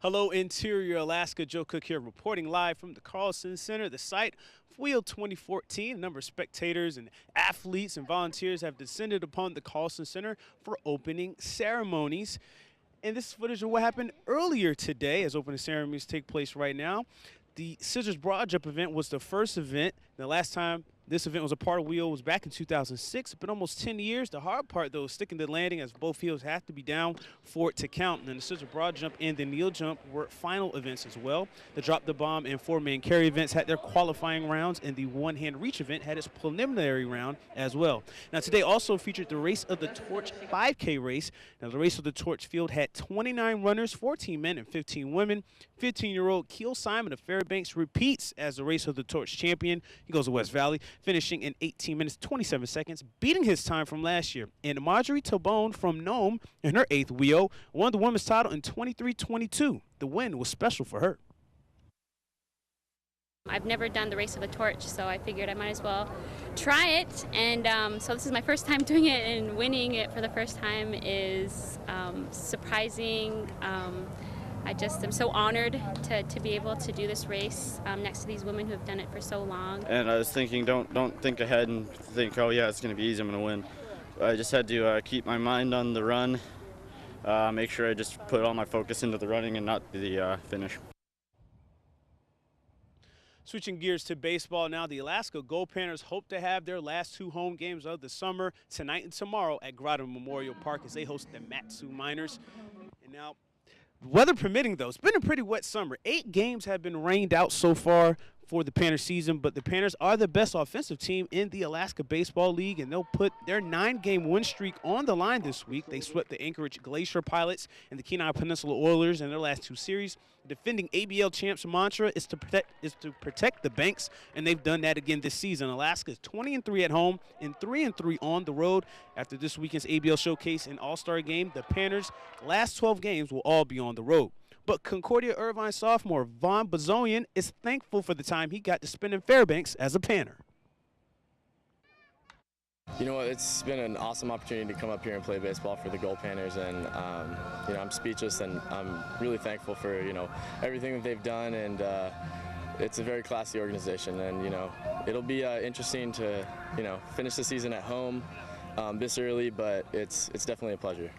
Hello, Interior Alaska. Joe Cook here, reporting live from the Carlson Center, the site of Wheel 2014. A number of spectators and athletes and volunteers have descended upon the Carlson Center for opening ceremonies. And this is footage of what happened earlier today as opening ceremonies take place right now. The Scissors Broad Jump event was the first event. The last time this event was a part of Wheel was back in 2006. It's been almost 10 years. The hard part, though, is sticking to the landing as both heels have to be down for it to count. And then the Scissor Broad Jump and the Kneel Jump were final events as well. The Drop the Bomb and four-man carry events had their qualifying rounds, and the one-hand reach event had its preliminary round as well. Now, today also featured the Race of the Torch 5K race. Now, the Race of the Torch field had 29 runners, 14 men and 15 women. 15-year-old Keel Simon of Fairbanks repeats as the Race of the Torch champion. He goes to West Valley, finishing in 18 minutes, 27 seconds, beating his time from last year. And Marjorie Tobone from Nome in her 8th WEO won the women's title in 23:22. The win was special for her. I've never done the Race of the Torch, so I figured I might as well try it. And so this is my first time doing it, and winning it for the first time is surprising. I just am so honored to be able to do this race next to these women who have done it for so long. And I was thinking, don't think ahead and think, oh yeah, it's going to be easy, I'm going to win. I just had to keep my mind on the run, make sure I just put all my focus into the running and not the finish. Switching gears to baseball now, the Alaska Gold Panthers hope to have their last two home games of the summer tonight and tomorrow at Grotto Memorial Park as they host the Mat-Su Miners. And now, weather permitting, though, it's been a pretty wet summer. 8 games have been rained out so far for the Panthers season, but the Panthers are the best offensive team in the Alaska Baseball League, and they'll put their 9-game win streak on the line this week. They swept the Anchorage Glacier Pilots and the Kenai Peninsula Oilers in their last 2 series. The defending ABL champs' mantra is to protect the banks, and they've done that again this season. Alaska is 20-3 at home and 3-3 on the road. After this weekend's ABL Showcase and All-Star Game, the Panthers' last 12 games will all be on the road. But Concordia Irvine sophomore Vaughn Bazonian is thankful for the time he got to spend in Fairbanks as a Panther. You know what, it's been an awesome opportunity to come up here and play baseball for the Gold Panthers, and you know, I'm speechless, and I'm really thankful for, you know, everything that they've done, and it's a very classy organization, and you know, it'll be interesting to, you know, finish the season at home this early, but it's definitely a pleasure.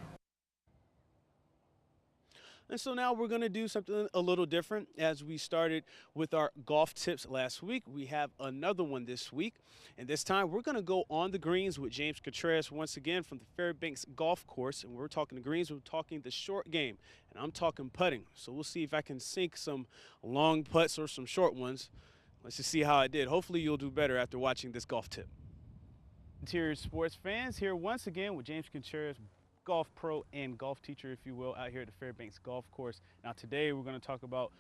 And so now we're going to do something a little different. As we started with our golf tips last week, we have another one this week. And this time we're going to go on the greens with James Contreras once again from the Fairbanks Golf Course. And we're talking the greens, we're talking the short game. And I'm talking putting. So we'll see if I can sink some long putts or some short ones. Let's just see how I did. Hopefully you'll do better after watching this golf tip. Interior Sports fans, here once again with James Contreras, golf pro and golf teacher, if you will, out here at the Fairbanks Golf Course. Now today we're going to talk about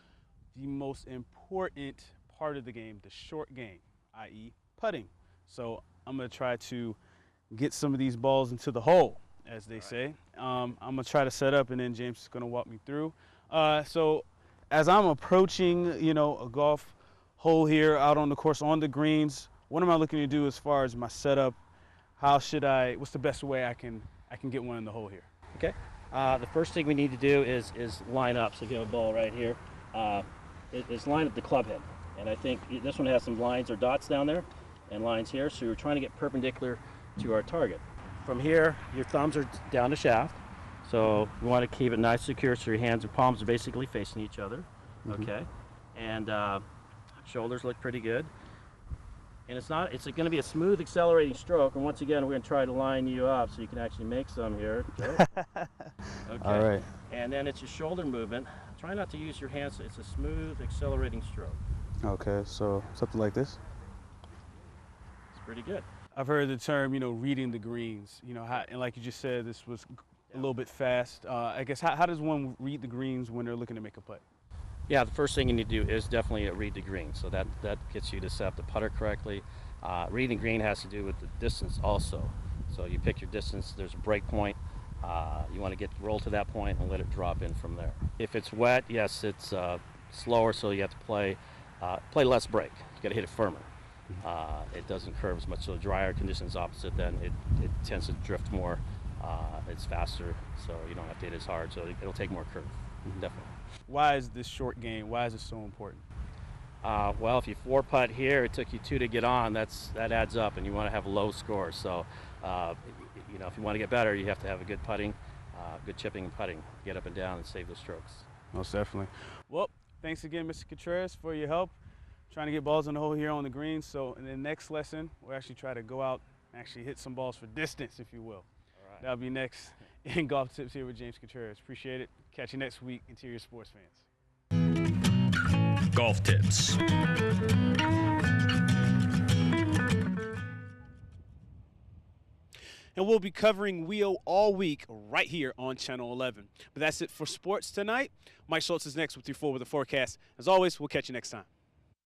the most important part of the game, the short game, i.e. putting. So I'm going to try to get some of these balls into the hole, as they say. I'm going to try to set up, and then James is going to walk me through. So as I'm approaching, you know, a golf hole here out on the course on the greens, what am I looking to do as far as my setup? How should what's the best way I can get one in the hole here? Okay. The first thing we need to do is line up. So if you have a ball right here, is line up the club head. And I think this one has some lines or dots down there and lines here. So you're trying to get perpendicular to our target. From here, your thumbs are down the shaft. So you want to keep it nice and secure so your hands and palms are basically facing each other. Mm-hmm. Okay. And shoulders look pretty good. And it's going to be a smooth accelerating stroke, and once again we're going to try to line you up so you can actually make some here. Okay. All right. And then it's your shoulder movement. Try not to use your hands. It's a smooth accelerating stroke. Okay, so something like this? It's pretty good. I've heard the term, you know, reading the greens. You know, and like you just said, this was a little bit fast. I guess how does one read the greens when they're looking to make a putt? Yeah, the first thing you need to do is definitely read the green. So that gets you to set up the putter correctly. Reading green has to do with the distance also. So you pick your distance, there's a break point. You want to roll to that point and let it drop in from there. If it's wet, yes, it's slower, so you have to play less break. You got to hit it firmer. It doesn't curve as much, so drier conditions opposite, then it tends to drift more. It's faster, so you don't have to hit as hard, so it'll take more curve, definitely. Why is this short game, why is it so important? Well, if you 4-putt here, it took you 2 to get on. That adds up, and you want to have low scores. So, you know, if you want to get better, you have to have a good putting, good chipping and putting, get up and down and save those strokes. Most definitely. Well, thanks again, Mr. Contreras, for your help trying to get balls in the hole here on the green. So in the next lesson, we'll actually try to go out and actually hit some balls for distance, if you will. All right. That'll be next in Golf Tips here with James Contreras. Appreciate it. Catch you next week, Interior Sports fans. Golf Tips. And we'll be covering Wheel all week right here on Channel 11. But that's it for sports tonight. Mike Schultz is next with your 4 with the forecast. As always, we'll catch you next time.